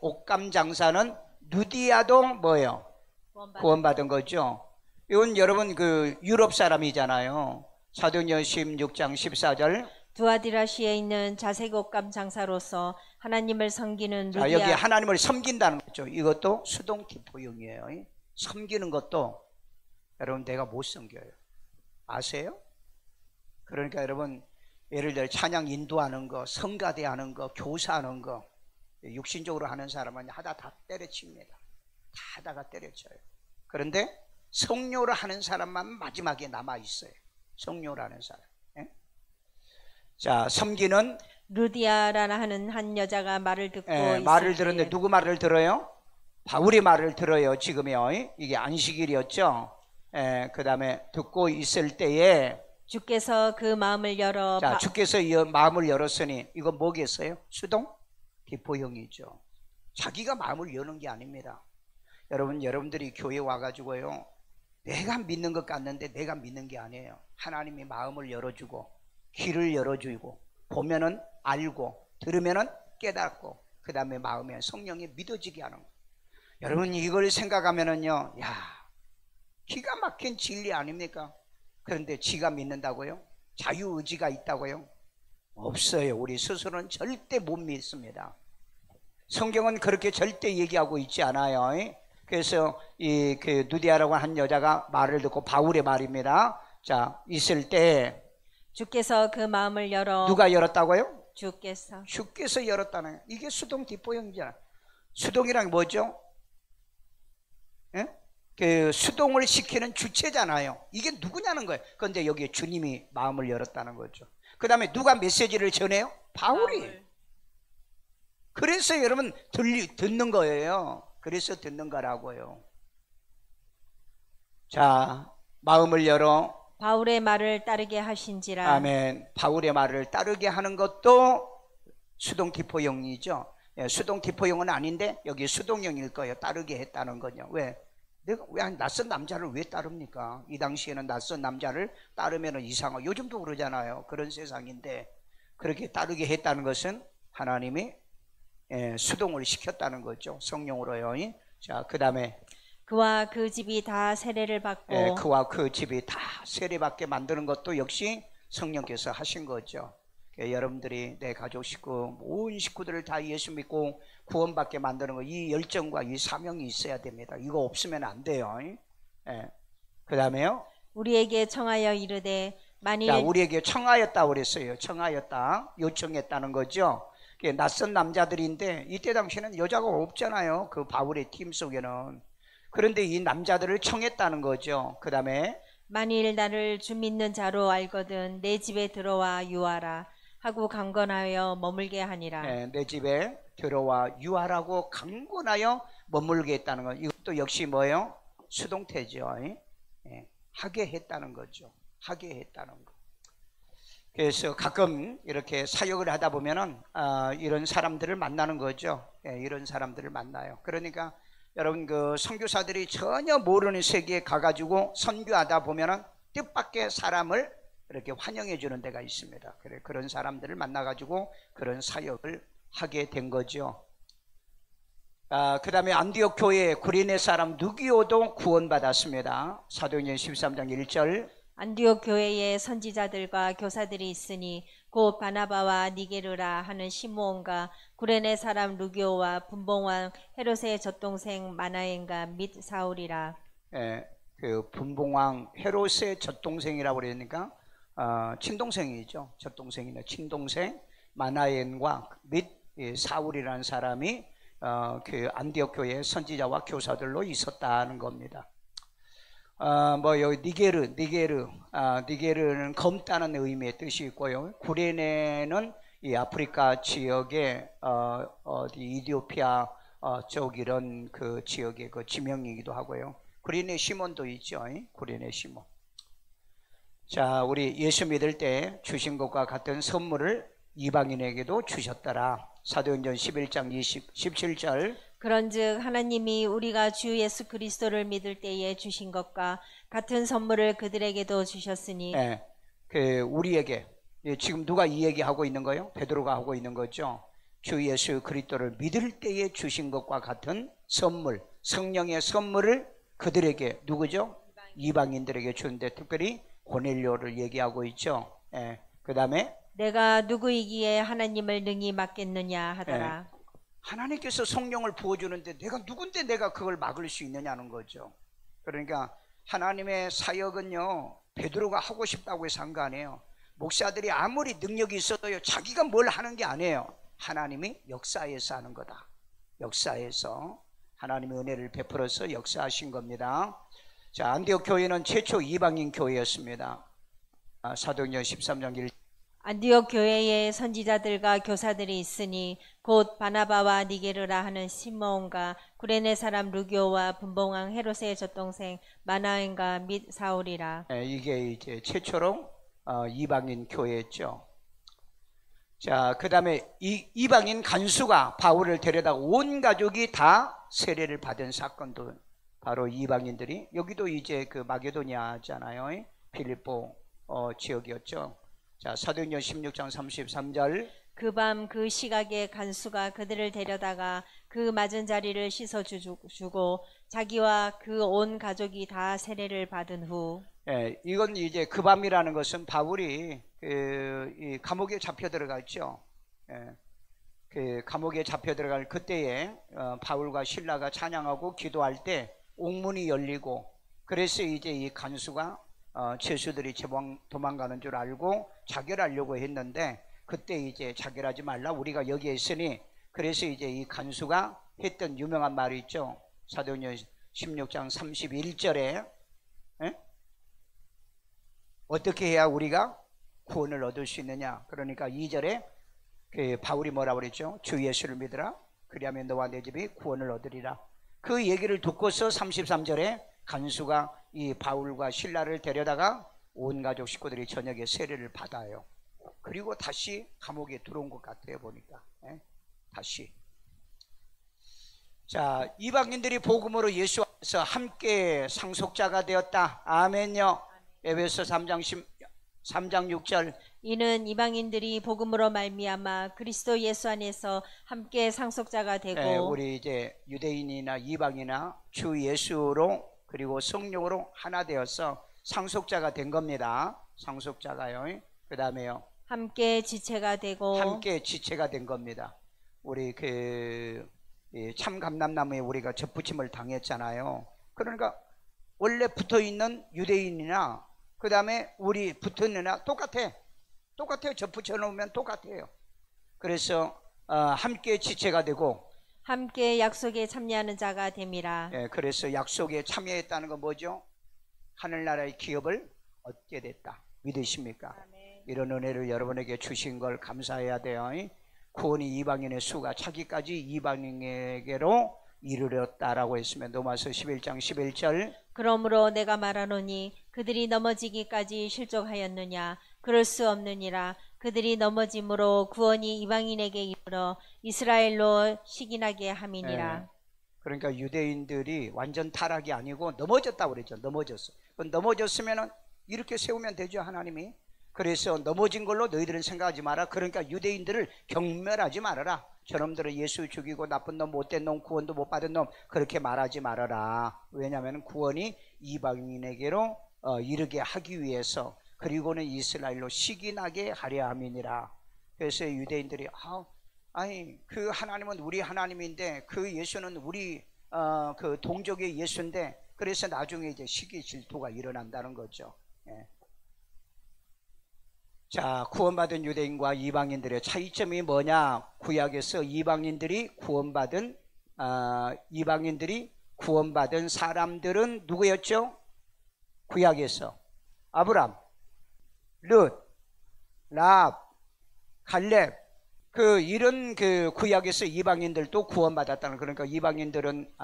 옥감 장사는 누디아도 뭐예요? 구원받은 거죠. 이건 여러분 유럽 사람이잖아요. 사도행전 16장 14절. 두아디라시에 있는 자색 옥감 장사로서 하나님을 섬기는 루디아. 자, 여기 하나님을 섬긴다는 거죠. 이것도 수동기포용이에요. 섬기는 것도 여러분 내가 못 섬겨요. 아세요? 그러니까 여러분, 예를 들어 찬양 인도하는 거, 성가대 하는 거, 교사하는 거, 육신적으로 하는 사람은 하다 다 때려칩니다. 다 하다가 때려쳐요. 그런데 성료를 하는 사람만 마지막에 남아있어요. 성료를 하는 사람. 자, 섬기는 루디아라 하는 한 여자가 말을 듣고 말을 들었는데 누구 말을 들어요? 바울이 말을 들어요. 지금요. 이게 안식일이었죠. 그 다음에 듣고 있을 때에 주께서 그 마음을 열어. 자, 주께서 마음을 열었으니 이건 뭐겠어요? 수동? 기포형이죠. 자기가 마음을 여는 게 아닙니다. 여러분들이 교회 와가지고요, 내가 믿는 것 같는데 내가 믿는 게 아니에요. 하나님이 마음을 열어주고 귀를 열어주고 보면은 알고 들으면은 깨닫고 그 다음에 마음에 성령이 믿어지게 하는 거예요. 여러분 이걸 생각하면은요, 야, 기가 막힌 진리 아닙니까? 그런데 지가 믿는다고요? 자유의지가 있다고요? 없어요. 우리 스스로는 절대 못 믿습니다. 성경은 그렇게 절대 얘기하고 있지 않아요. 그래서 이 그 누디아라고 한 여자가 말을 듣고, 바울의 말입니다. 자, 있을 때 주께서 그 마음을 열어. 누가 열었다고요? 주께서 열었다는 거예요. 이게 수동 기포형이잖아요. 수동이란 뭐죠? 예? 그 수동을 시키는 주체잖아요. 이게 누구냐는 거예요. 그런데 여기에 주님이 마음을 열었다는 거죠. 그 다음에 누가 메시지를 전해요? 바울이. 그래서 여러분 듣는 거예요. 그래서 듣는 거라고요. 자, 마음을 열어 바울의 말을 따르게 하신지라. 아멘. 바울의 말을 따르게 하는 것도 수동기포형이죠. 예, 수동기포형은 아닌데 여기 수동형일 거예요. 따르게 했다는 거죠. 왜? 내가 왜 낯선 남자를 왜 따릅니까? 이 당시에는 낯선 남자를 따르면 이상하고, 요즘도 그러잖아요. 그런 세상인데 그렇게 따르게 했다는 것은 하나님이 수동을 시켰다는 거죠. 성령으로요. 자, 그 다음에 그와 그 집이 다 세례를 받고. 그와 그 집이 다 세례받게 만드는 것도 역시 성령께서 하신 거죠. 여러분들이 내 가족 식구, 온 식구들을 다 예수 믿고 구원받게 만드는 거, 이 열정과 이 사명이 있어야 됩니다. 이거 없으면 안 돼요. 그 다음에요, 우리에게 청하여 이르되 만일. 자, 우리에게 청하였다 그랬어요. 청하였다, 요청했다는 거죠. 낯선 남자들인데 이때 당시에는 여자가 없잖아요. 그 바울의 팀 속에는. 그런데 이 남자들을 청했다는 거죠. 그 다음에 만일 나를 주 믿는 자로 알거든 내 집에 들어와 유하라 하고 강건하여 머물게 하니라. 내 집에 들어와 유하라고 강건하여 머물게 했다는 것. 이것도 역시 뭐예요? 수동태죠. 하게 했다는 거죠. 하게 했다는 것. 그래서 가끔 이렇게 사역을 하다 보면은 이런 사람들을 만나는 거죠. 이런 사람들을 만나요. 그러니까 여러분 그 선교사들이 전혀 모르는 세계에 가가지고 선교하다 보면은 뜻밖의 사람을 이렇게 환영해 주는 데가 있습니다. 그래, 그런 사람들을 만나가지고 그런 사역을 하게 된 거죠. 그 다음에 안디옥 교회 구레네 사람 누기오도 구원받았습니다. 사도행전 13장 1절. 안디옥 교회에 선지자들과 교사들이 있으니 곧 바나바와 니게르라 하는 시므온과 구레네 사람 루기오와 분봉왕 헤롯의 젖동생 마나엔과 및 사울이라. 그 분봉왕 헤롯의 젖동생이라고 그러니까 친동생이죠. 젖동생이네. 친동생 마나엔과 및 사울이라는 사람이 그 안디옥 교회의 선지자와 교사들로 있었다는 겁니다. 여기 니게르는 검다는 의미의 뜻이 있고요. 구레네는 이 아프리카 지역의 이디오피아 쪽 이런 그 지역의 그 지명이기도 하고요. 구레네 시몬도 있죠. 구레네 시몬. 자, 우리 예수 믿을 때 주신 것과 같은 선물을 이방인에게도 주셨더라. 사도행전 11장 17절. 그런즉 하나님이 우리가 주 예수 그리스도를 믿을 때에 주신 것과 같은 선물을 그들에게도 주셨으니. 그 우리에게 지금 누가 이 얘기하고 있는 거예요? 베드로가 하고 있는 거죠. 주 예수 그리스도를 믿을 때에 주신 것과 같은 선물, 성령의 선물을 그들에게, 누구죠? 이방인들에게 주는데 특별히 고넬료를 얘기하고 있죠. 그 다음에 내가 누구이기에 하나님을 능히 막겠느냐 하더라. 하나님께서 성령을 부어주는데 내가 누군데 내가 그걸 막을 수 있느냐는 거죠. 그러니까 하나님의 사역은요, 베드로가 하고 싶다고 해서 한 거 아니에요. 목사들이 아무리 능력이 있어도요, 자기가 뭘 하는 게 아니에요. 하나님이 역사에서 하는 거다. 역사에서 하나님의 은혜를 베풀어서 역사하신 겁니다. 자, 안디옥 교회는 최초 이방인 교회였습니다. 사도행전 13장 1. 안디옥 교회에 선지자들과 교사들이 있으니 곧 바나바와 니게르라 하는 시므온과 구레네 사람 루기오와 분봉왕 헤롯의 젖동생 마나엔과 및 사울이라. 이게 이제 최초로 이방인 교회였죠. 자, 그 다음에 이방인 간수가 바울을 데려다 온 가족이 다 세례를 받은 사건도 바로 이방인들이, 여기도 이제 그 마게도니아잖아요. 필리포 지역이었죠. 자, 사도행전 16장 33절. 그 밤 그 시각에 간수가 그들을 데려다가 그 맞은 자리를 씻어주고 자기와 그 온 가족이 다 세례를 받은 후. 예, 이건 이제 그 밤이라는 것은 바울이 이 감옥에 잡혀 들어갔죠. 예, 그 감옥에 잡혀 들어갈 그때에 바울과 실라가 찬양하고 기도할 때 옥문이 열리고, 그래서 이제 이 간수가 죄수들이 도망가는 줄 알고 자결하려고 했는데, 그때 이제 자결하지 말라, 우리가 여기에 있으니. 그래서 이제 이 간수가 했던 유명한 말이 있죠. 사도행전 16장 31절에 어떻게 해야 우리가 구원을 얻을 수 있느냐. 그러니까 2절에 그 바울이 뭐라고 그랬죠? 주 예수를 믿으라, 그리하면 너와 내 집이 구원을 얻으리라. 그 얘기를 듣고서 33절에 간수가 이 바울과 실라를 데려다가 온 가족 식구들이 저녁에 세례를 받아요. 그리고 다시 감옥에 들어온 것 같아요, 보니까. 다시. 자, 이방인들이 복음으로 예수 안에서 함께 상속자가 되었다. 아멘요. 에베소 3장 6절. 이는 이방인들이 복음으로 말미암아 그리스도 예수 안에서 함께 상속자가 되고. 우리 이제 유대인이나 이방이나 주 예수로 그리고 성령으로 하나 되어서 상속자가 된 겁니다. 상속자가요. 그 다음에요, 함께 지체가 되고. 함께 지체가 된 겁니다. 우리 참감람나무에 우리가 접붙임을 당했잖아요. 그러니까 원래 붙어있는 유대인이나 그 다음에 우리 붙어있는 똑같아요. 접붙여 놓으면 똑같아요. 그래서 함께 지체가 되고 함께 약속에 참여하는 자가 됨이라. 그래서 약속에 참여했다는 건 뭐죠? 하늘나라의 기업을 얻게 됐다. 믿으십니까? 아멘. 이런 은혜를 여러분에게 주신 걸 감사해야 돼요. 구원이 이방인의 수가 차기까지 이방인에게로 이르렀다라고 했으면 로마서 11장 11절. 그러므로 내가 말하노니 그들이 넘어지기까지 실족하였느냐? 그럴 수 없느니라. 그들이 넘어짐으로 구원이 이방인에게 이르러 이스라엘로 식인하게 함이니라. 그러니까 유대인들이 완전 타락이 아니고 넘어졌다고 그랬죠. 넘어졌으면 이렇게 세우면 되죠, 하나님이. 그래서 넘어진 걸로 너희들은 생각하지 마라. 그러니까 유대인들을 경멸하지 말아라. 저놈들은 예수 죽이고 나쁜 놈, 못된 놈, 구원도 못 받은 놈, 그렇게 말하지 말아라. 왜냐하면 구원이 이방인에게로 이르게 하기 위해서, 그리고는 이스라엘로 식인하게 하려 함이니라. 그래서 유대인들이 아니 그 하나님은 우리 하나님인데 그 예수는 우리 그 동족의 예수인데, 그래서 나중에 이제 시기 질투가 일어난다는 거죠. 자, 구원받은 유대인과 이방인들의 차이점이 뭐냐? 구약에서 이방인들이 구원받은 사람들은 누구였죠? 구약에서 아브람, 룻, 라합, 갈렙, 이런 구약에서 이방인들도 구원받았다는. 그러니까 이방인들은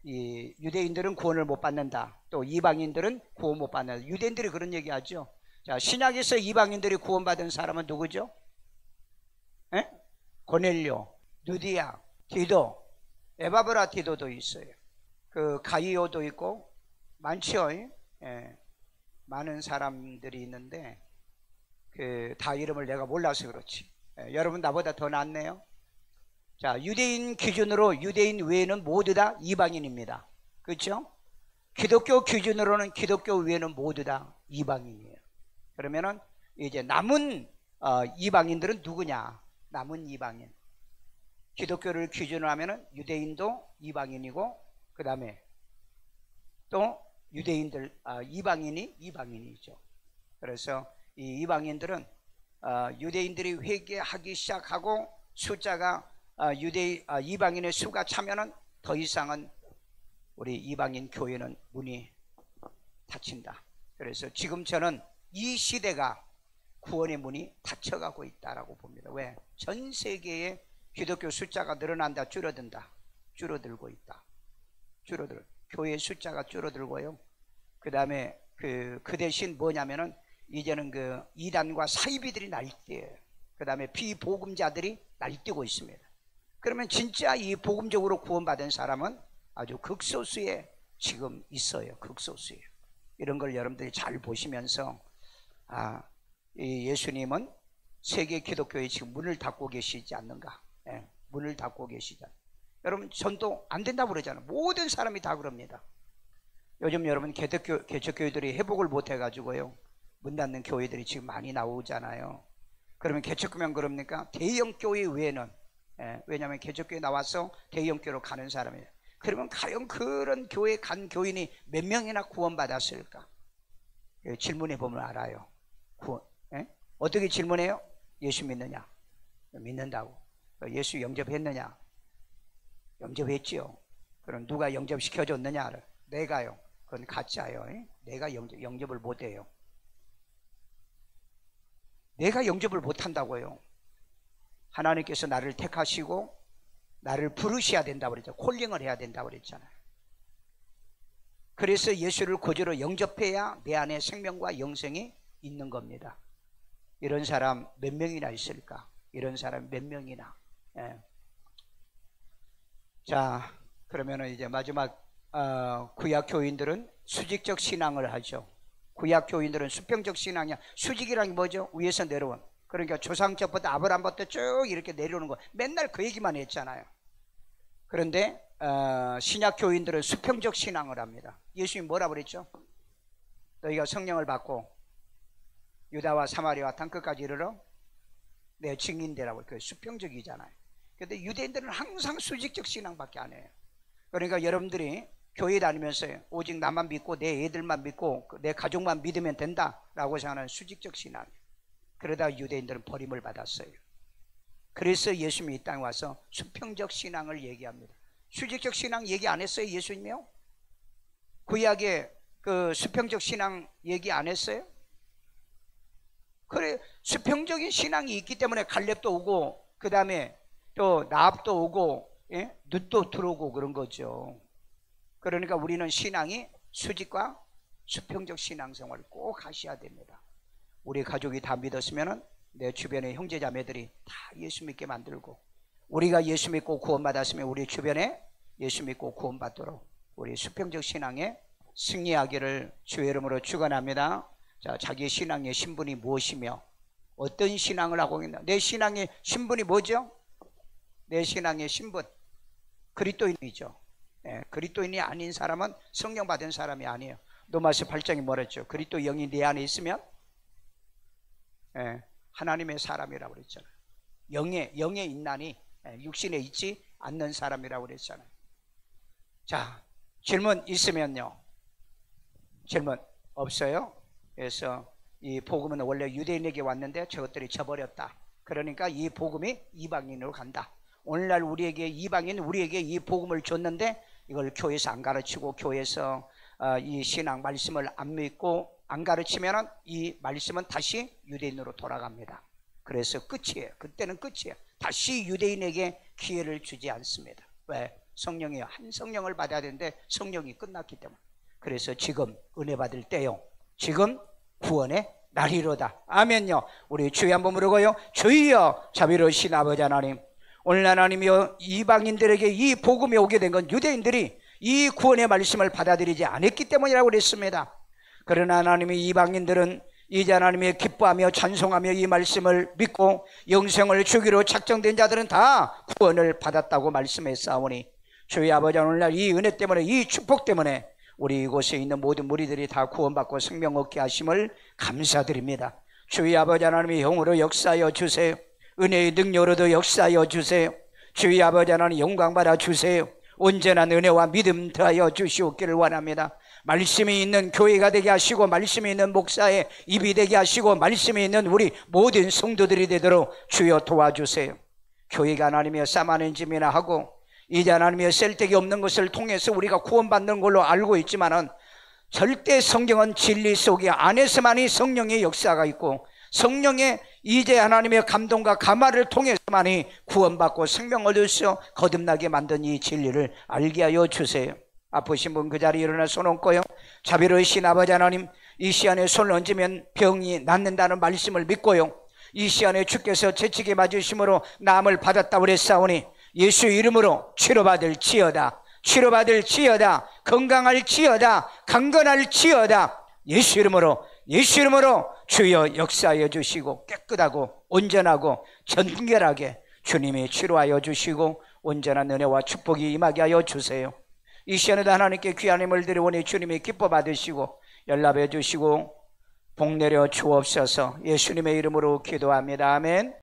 이 유대인들은 구원을 못 받는다. 또 이방인들은 구원 못 받는다. 유대인들이 그런 얘기하죠. 자, 신약에서 이방인들이 구원받은 사람은 누구죠? 고넬료, 누디아, 디도, 에바브라 디도도 있어요. 가이오도 있고 많죠. 많은 사람들이 있는데 다 이름을 내가 몰라서 그렇지. 여러분 나보다 더 낫네요. 자, 유대인 기준으로 유대인 외에는 모두 다 이방인입니다. 그렇죠? 기독교 기준으로는 기독교 외에는 모두 다 이방인이에요. 그러면은 이제 남은 이방인들은 누구냐? 남은 이방인. 기독교를 기준으로 하면은 유대인도 이방인이고, 그 다음에 또 유대인들, 이방인이 이방인이죠. 그래서 이 이방인들은 유대인들이 회개하기 시작하고 숫자가 이방인의 수가 차면은 더 이상은 우리 이방인 교회는 문이 닫힌다. 그래서 지금 저는 이 시대가 구원의 문이 닫혀가고 있다라고 봅니다. 왜? 전 세계에 기독교 숫자가 늘어난다, 줄어든다, 줄어들고 있다. 교회 숫자가 줄어들고요. 그 다음에 그 대신 뭐냐면은 이제는 이단과 사이비들이 날뛰어요. 그 다음에 비복음자들이 날뛰고 있습니다. 그러면 진짜 이 복음적으로 구원받은 사람은 아주 극소수에 지금 있어요. 극소수예요. 이런 걸 여러분들이 잘 보시면서 이 예수님은 세계 기독교에 지금 문을 닫고 계시지 않는가? 문을 닫고 계시지 않는가? 여러분, 전도 안 된다고 그러잖아요. 모든 사람이 다 그럽니다. 요즘 여러분 개척교회들이 회복을 못 해가지고요, 문 닫는 교회들이 지금 많이 나오잖아요. 그러면 개척교회만 그럽니까? 대형 교회 외에는, 왜냐하면 개척교회 나와서 대형 교회로 가는 사람이에요. 그러면 과연 그런 교회 간 교인이 몇 명이나 구원받았을까? 질문해 보면 알아요. 어떻게 질문해요? 예수 믿느냐? 믿는다고. 예수 영접했느냐? 영접했지요. 그럼 누가 영접시켜줬느냐를? 내가요. 그건 가짜예요. 내가 영접을 못해요. 내가 영접을 못한다고요. 하나님께서 나를 택하시고 나를 부르셔야 된다고 그랬죠. 콜링을 해야 된다고 그랬잖아요. 그래서 예수를 구주로 영접해야 내 안에 생명과 영생이 있는 겁니다. 이런 사람 몇 명이나 있을까? 이런 사람 몇 명이나. 자, 그러면 이제 마지막, 구약 교인들은 수직적 신앙을 하죠. 구약 교인들은 수평적 신앙이야. 수직이란 게 뭐죠? 위에서 내려온. 그러니까 조상적부터 아브라함부터 쭉 이렇게 내려오는 거. 맨날 그 얘기만 했잖아요. 그런데 신약 교인들은 수평적 신앙을 합니다. 예수님이 뭐라 그랬죠? 너희가 성령을 받고 유다와 사마리아와 땅끝까지 이르러 내 증인되라고. 그 수평적이잖아요. 그런데 유대인들은 항상 수직적 신앙밖에 안 해요. 그러니까 여러분들이 교회 다니면서 오직 나만 믿고 내 애들만 믿고 내 가족만 믿으면 된다라고 생각하는 수직적 신앙이에요. 그러다 유대인들은 버림을 받았어요. 그래서 예수님이 이 땅에 와서 수평적 신앙을 얘기합니다. 수직적 신앙 얘기 안 했어요, 예수님이요? 구약에 그 수평적 신앙 얘기 안 했어요? 그래, 수평적인 신앙이 있기 때문에 갈렙도 오고, 그 다음에 또 나압도 오고, 룻도 들어오고 그런 거죠. 그러니까 우리는 신앙이 수직과 수평적 신앙생활을 꼭 하셔야 됩니다. 우리 가족이 다 믿었으면은 내 주변의 형제자매들이 다 예수 믿게 만들고, 우리가 예수 믿고 구원받았으면 우리 주변에 예수 믿고 구원받도록 우리 수평적 신앙에 승리하기를 주의 이름으로 축원합니다. 자, 자기 신앙의 신분이 무엇이며 어떤 신앙을 하고 있나? 내 신앙의 신분이 뭐죠? 내 신앙의 신분, 그리스도인이죠. 그리스도인이 아닌 사람은 성령 받은 사람이 아니에요. 로마서 8장이 뭐랬죠? 그리스도 영이 내 안에 있으면 하나님의 사람이라고 그랬잖아요. 영에 있나니 육신에 있지 않는 사람이라고 그랬잖아요. 자, 질문 있으면요. 질문 없어요? 그래서 이 복음은 원래 유대인에게 왔는데 저것들이 져버렸다. 그러니까 이 복음이 이방인으로 간다. 오늘날 우리에게 이방인 우리에게 이 복음을 줬는데 이걸 교회에서 안 가르치고 교회에서 이 신앙 말씀을 안 믿고 안 가르치면 이 말씀은 다시 유대인으로 돌아갑니다. 그래서 끝이에요. 그때는 끝이에요. 다시 유대인에게 기회를 주지 않습니다. 왜? 성령이요. 한 성령을 받아야 되는데 성령이 끝났기 때문에. 그래서 지금 은혜 받을 때요. 지금 구원의 날이로다. 아멘요. 우리 주여 한번 부르고요. 주여 자비로우신 아버지 하나님, 오늘 하나님이여 이방인들에게 이 복음이 오게 된 건 유대인들이 이 구원의 말씀을 받아들이지 않았기 때문이라고 그랬습니다. 그러나 하나님이 이방인들은 이제 하나님의 기뻐하며 찬송하며 이 말씀을 믿고 영생을 주기로 작정된 자들은 다 구원을 받았다고 말씀했사오니 주의 아버지 오늘날 이 은혜 때문에 이 축복 때문에 우리 이곳에 있는 모든 무리들이 다 구원받고 생명 얻게 하심을 감사드립니다. 주의 아버지 하나님의 영으로 역사하여 주세요. 은혜의 능력으로도 역사하여 주세요. 주의 아버지 하나님 영광 받아 주세요. 온전한 은혜와 믿음 더하여 주시옵기를 원합니다. 말씀이 있는 교회가 되게 하시고 말씀이 있는 목사의 입이 되게 하시고 말씀이 있는 우리 모든 성도들이 되도록 주여 도와주세요. 교회가 하나님의 싸마는 짐이나 하고 이제 하나님의 쓸데기 없는 것을 통해서 우리가 구원받는 걸로 알고 있지만은 절대 성경은 진리 속에 안에서만이 성령의 역사가 있고 성령의 이제 하나님의 감동과 감화를 통해서만이 구원받고 생명 얻을 수 거듭나게 만든 이 진리를 알게 하여 주세요. 아프신 분 그 자리에 일어나 손 얹고요. 자비로우신 아버지 하나님, 이 시간에 손을 얹으면 병이 낫는다는 말씀을 믿고요. 이 시간에 주께서 채찍에 맞으심으로 나음을 받았다고 그랬사오니 예수 이름으로 치료받을지어다. 치료받을지어다. 건강할지어다. 강건할지어다. 예수 이름으로 예수 이름으로 주여 역사하여 주시고 깨끗하고 온전하고 정결하게 주님이 치료하여 주시고 온전한 은혜와 축복이 임하게 하여 주세요. 이 시간에도 하나님께 귀한 힘을 드리오니 주님이 기뻐 받으시고 연락해 주시고 복 내려 주옵소서. 예수님의 이름으로 기도합니다. 아멘.